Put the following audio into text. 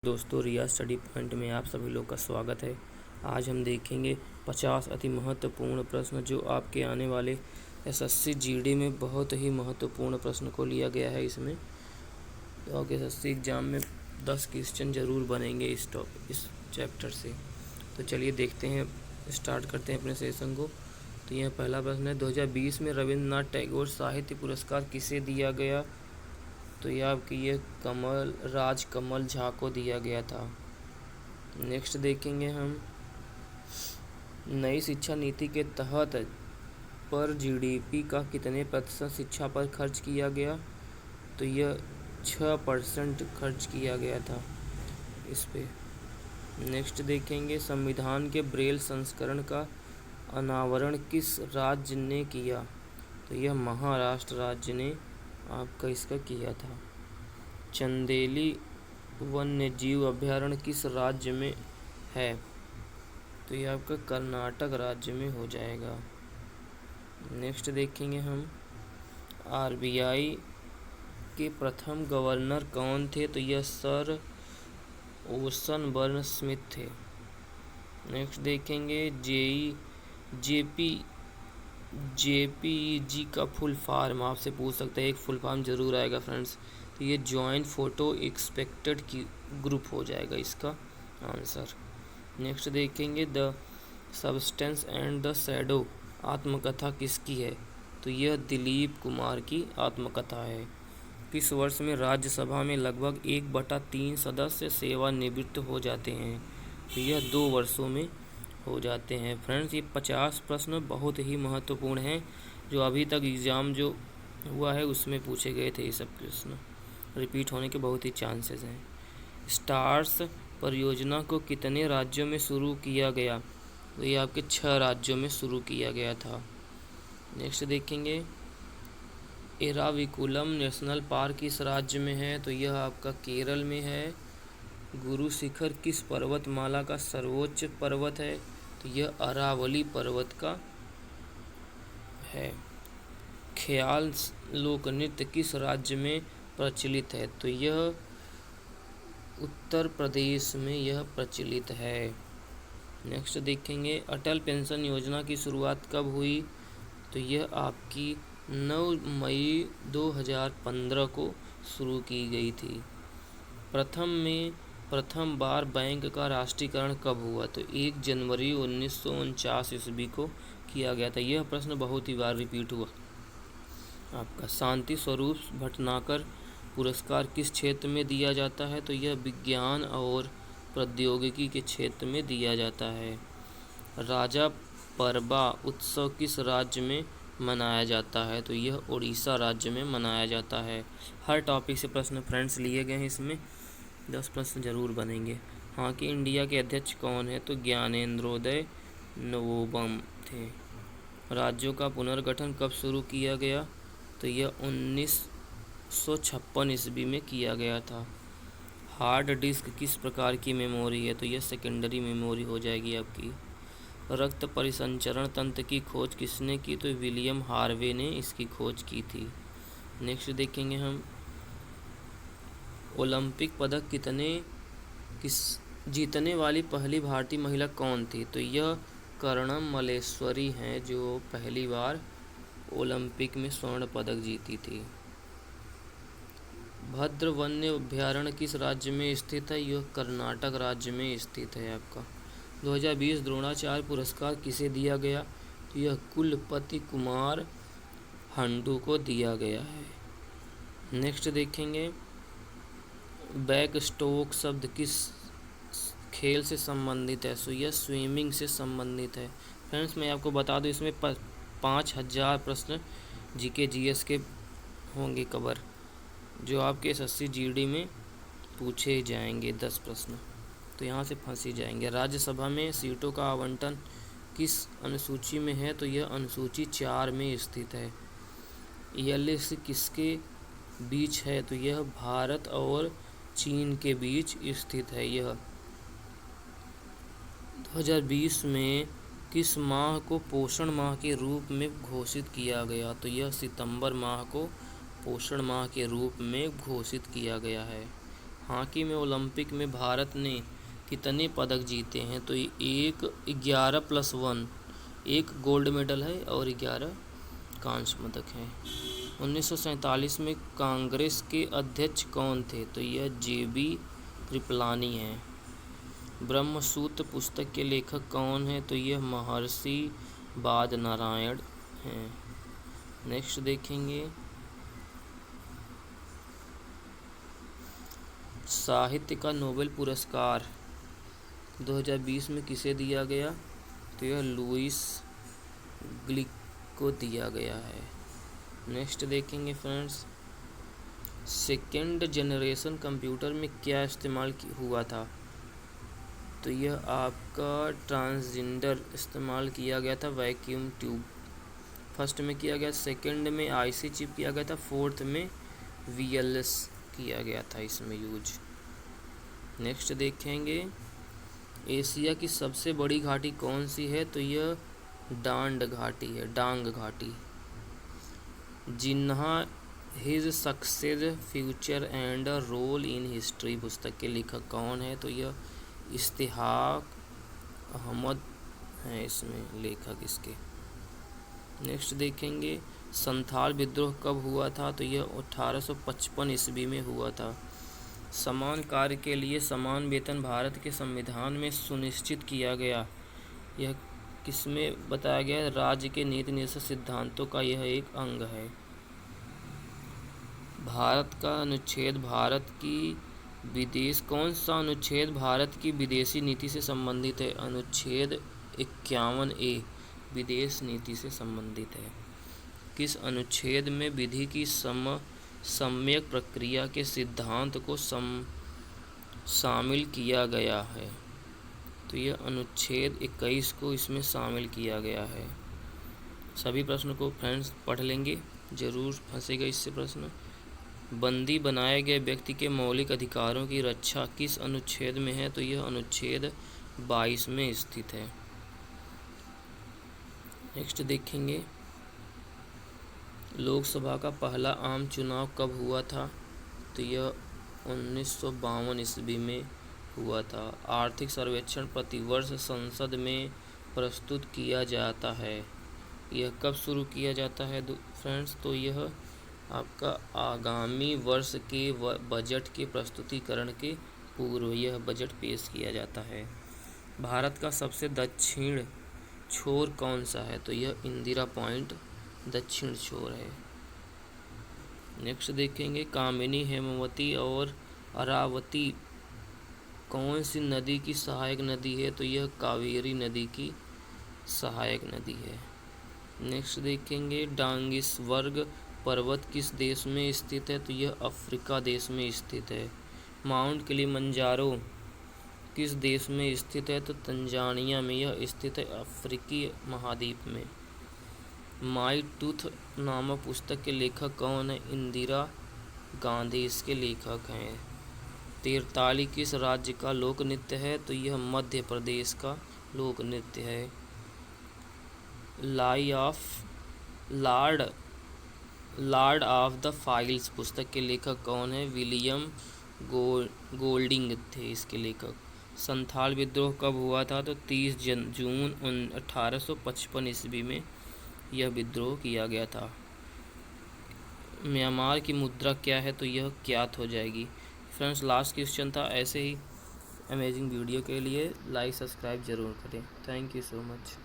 दोस्तों, रिया study point में आप सभी लोग का स्वागत है। आज हम देखेंगे 50 अति महत्वपूर्ण प्रश्न जो आपके आने वाले एसएससी जीडी में बहुत ही महत्वपूर्ण प्रश्न को लिया गया है। इसमें तो आपके एसएससी एग्ज़ाम में 10 क्वेश्चन जरूर बनेंगे इस चैप्टर से। तो चलिए देखते हैं, स्टार्ट करते हैं अपने सेशन को। तो यह पहला प्रश्न है, 2020 में रविंद्रनाथ टैगोर साहित्य पुरस्कार किसे दिया गया? तो यह आपकी ये कमल झा को दिया गया था। नेक्स्ट देखेंगे हम, नई शिक्षा नीति के तहत पर जीडीपी का कितने प्रतिशत शिक्षा पर खर्च किया गया? तो यह 6% खर्च किया गया था इस पे। नेक्स्ट देखेंगे, संविधान के ब्रेल संस्करण का अनावरण किस राज्य ने किया? तो यह महाराष्ट्र राज्य ने आपका इसका किया था। चंदेली वन्य जीव अभयारण्य किस राज्य में है? तो यह आपका कर्नाटक राज्य में हो जाएगा। नेक्स्ट देखेंगे हम, आरबीआई के प्रथम गवर्नर कौन थे? तो यह सर ओसन बर्न स्मिथ थे। नेक्स्ट देखेंगे, जेपीईजी का फुल फॉर्म आपसे पूछ सकते हैं, एक फुल फॉर्म जरूर आएगा फ्रेंड्स। तो ये जॉइंट फोटो एक्सपेक्टेड की ग्रुप हो जाएगा इसका आंसर। नेक्स्ट देखेंगे, the substance and the shadow आत्मकथा किसकी है? तो यह दिलीप कुमार की आत्मकथा है। किस वर्ष में राज्यसभा में लगभग 1/3 सदस्य सेवानिवृत्त हो जाते हैं? तो यह 2 वर्षों में हो जाते हैं। फ्रेंड्स, ये 50 प्रश्न बहुत ही महत्वपूर्ण हैं जो अभी तक एग्ज़ाम जो हुआ है उसमें पूछे गए थे। ये सब प्रश्न रिपीट होने के बहुत ही चांसेस हैं। स्टार्स परियोजना को कितने राज्यों में शुरू किया गया? तो ये आपके 6 राज्यों में शुरू किया गया था। नेक्स्ट देखेंगे, एराविकुलम नेशनल पार्क किस राज्य में है? तो यह आपका केरल में है। गुरु शिखर किस पर्वतमाला का सर्वोच्च पर्वत है? तो यह अरावली पर्वत का है। ख्याल लोक नृत्य किस राज्य में प्रचलित है? तो यह उत्तर प्रदेश में यह प्रचलित है। नेक्स्ट देखेंगे, अटल पेंशन योजना की शुरुआत कब हुई? तो यह आपकी 9 मई 2015 को शुरू की गई थी। प्रथम बार बैंक का राष्ट्रीयकरण कब हुआ? तो 1 जनवरी 1949 ईस्वी को किया गया था। यह प्रश्न बहुत ही बार रिपीट हुआ आपका। शांति स्वरूप भटनागर पुरस्कार किस क्षेत्र में दिया जाता है? तो यह विज्ञान और प्रौद्योगिकी के क्षेत्र में दिया जाता है। राजा परबा उत्सव किस राज्य में मनाया जाता है? तो यह उड़ीसा राज्य में मनाया जाता है। हर टॉपिक से प्रश्न फ्रेंड्स लिए गए हैं, इसमें 10 प्रश्न जरूर बनेंगे। हाँ कि इंडिया के अध्यक्ष कौन है? तो ज्ञानेंद्रोदय नवोबम थे। राज्यों का पुनर्गठन कब शुरू किया गया? तो यह 1956 ईस्वी में किया गया था। हार्ड डिस्क किस प्रकार की मेमोरी है? तो यह सेकेंडरी मेमोरी हो जाएगी आपकी। रक्त परिसंचरण तंत्र की खोज किसने की? तो विलियम हार्वे ने इसकी खोज की थी। नेक्स्ट देखेंगे हम, ओलंपिक पदक जीतने वाली पहली भारतीय महिला कौन थी? तो यह कर्णम मल्लेश्वरी हैं जो पहली बार ओलंपिक में स्वर्ण पदक जीती थी। भद्र वन्य अभयारण्य किस राज्य में स्थित है? यह कर्नाटक राज्य में स्थित है आपका। 2020 द्रोणाचार्य पुरस्कार किसे दिया गया? तो यह कुलपति कुमार हंडू को दिया गया है। नेक्स्ट देखेंगे, बैक स्ट्रोक शब्द किस खेल से संबंधित है? सो यह स्विमिंग से संबंधित है। फ्रेंड्स, मैं आपको बता दूं, इसमें 5000 प्रश्न जीके जीएस के होंगे कवर, जो आपके एसएससी जीडी में पूछे जाएंगे 10 प्रश्न, तो यहाँ से फंस ही जाएंगे। राज्यसभा में सीटों का आवंटन किस अनुसूची में है? तो यह अनुसूची 4 में स्थित है। एलएसी किसके बीच है? तो यह भारत और चीन के बीच स्थित है। यह 2020 में किस माह को पोषण माह के रूप में घोषित किया गया? तो यह सितंबर माह को पोषण माह के रूप में घोषित किया गया है। हॉकी में ओलंपिक में भारत ने कितने पदक जीते हैं? तो ये 11+1, एक गोल्ड मेडल है और 11 कांस्य पदक हैं। 1947 में कांग्रेस के अध्यक्ष कौन थे? तो यह JB कृपलानी हैं। ब्रह्मसूत्र पुस्तक के लेखक कौन हैं? तो यह महर्षि बादनारायण हैं। नेक्स्ट देखेंगे, साहित्य का नोबेल पुरस्कार 2020 में किसे दिया गया? तो यह लुईस ग्लिक को दिया गया है। नेक्स्ट देखेंगे फ्रेंड्स, सेकेंड जनरेशन कंप्यूटर में क्या इस्तेमाल हुआ था? तो यह आपका ट्रांसजेंडर इस्तेमाल किया गया था, वैक्यूम ट्यूब। फर्स्ट में किया गया, सेकंड में IC चिप किया गया था, फोर्थ में VLS किया गया था इसमें यूज। नेक्स्ट देखेंगे, एशिया की सबसे बड़ी घाटी कौन सी है? तो यह डांड घाटी है, डांग घाटी। Jinnah his success future and role in history पुस्तक के लेखक कौन है? तो यह इस्तिहाक अहमद हैं इसमें लेखक इसके। नेक्स्ट देखेंगे, संथाल विद्रोह कब हुआ था? तो यह 1855 ईस्वी में हुआ था। समान कार्य के लिए समान वेतन भारत के संविधान में सुनिश्चित किया गया। यह किसमें बताया गया? राज्य के नीति निर्देशक सिद्धांतों का यह एक अंग है। भारत का अनुच्छेद भारत की कौन सा अनुच्छेद भारत की विदेशी नीति से संबंधित है? अनुच्छेद 51A विदेश नीति से संबंधित है। किस अनुच्छेद में विधि की सम्यक प्रक्रिया के सिद्धांत को शामिल किया गया है? तो यह अनुच्छेद 21 को इसमें शामिल किया गया है। सभी प्रश्नों को फ्रेंड्स पढ़ लेंगे, जरूर फंसेगा इससे प्रश्न। बंदी बनाए गए व्यक्ति के मौलिक अधिकारों की रक्षा किस अनुच्छेद में है? तो यह अनुच्छेद 22 में स्थित है। नेक्स्ट देखेंगे, लोकसभा का पहला आम चुनाव कब हुआ था? तो यह 1952 ईस्वी में हुआ था। आर्थिक सर्वेक्षण प्रतिवर्ष संसद में प्रस्तुत किया जाता है। यह कब शुरू किया जाता है फ्रेंड्स? तो यह आपका आगामी वर्ष के बजट के प्रस्तुतिकरण के पूर्व यह बजट पेश किया जाता है। भारत का सबसे दक्षिण छोर कौन सा है? तो यह इंदिरा पॉइंट दक्षिण छोर है। नेक्स्ट देखेंगे, कामिनी, हेमवती और अरावती कौन सी नदी की सहायक नदी है? तो यह कावेरी नदी की सहायक नदी है। नेक्स्ट देखेंगे, डांगिसवर्ग पर्वत किस देश में स्थित है? तो यह अफ्रीका देश में स्थित है। माउंट किलिमंजारो किस देश में स्थित है? तो तंजानिया में यह स्थित है, अफ्रीकी महाद्वीप में। माई टूथ नामक पुस्तक के लेखक कौन है? इंदिरा गांधी इसके लेखक हैं। तेरताली किस राज्य का लोक नृत्य है? तो यह मध्य प्रदेश का लोक नृत्य है। लॉर्ड ऑफ द फाइल्स पुस्तक के लेखक कौन है? विलियम गोल्डिंग थे इसके लेखक। संथाल विद्रोह कब हुआ था? तो 30 जून 1855 ईस्वी में यह विद्रोह किया गया था। म्यांमार की मुद्रा क्या है? तो यह ज्ञात हो जाएगी। फ्रेंड्स, लास्ट क्वेश्चन था। ऐसे ही अमेजिंग वीडियो के लिए लाइक सब्सक्राइब जरूर करें। Thank you so much.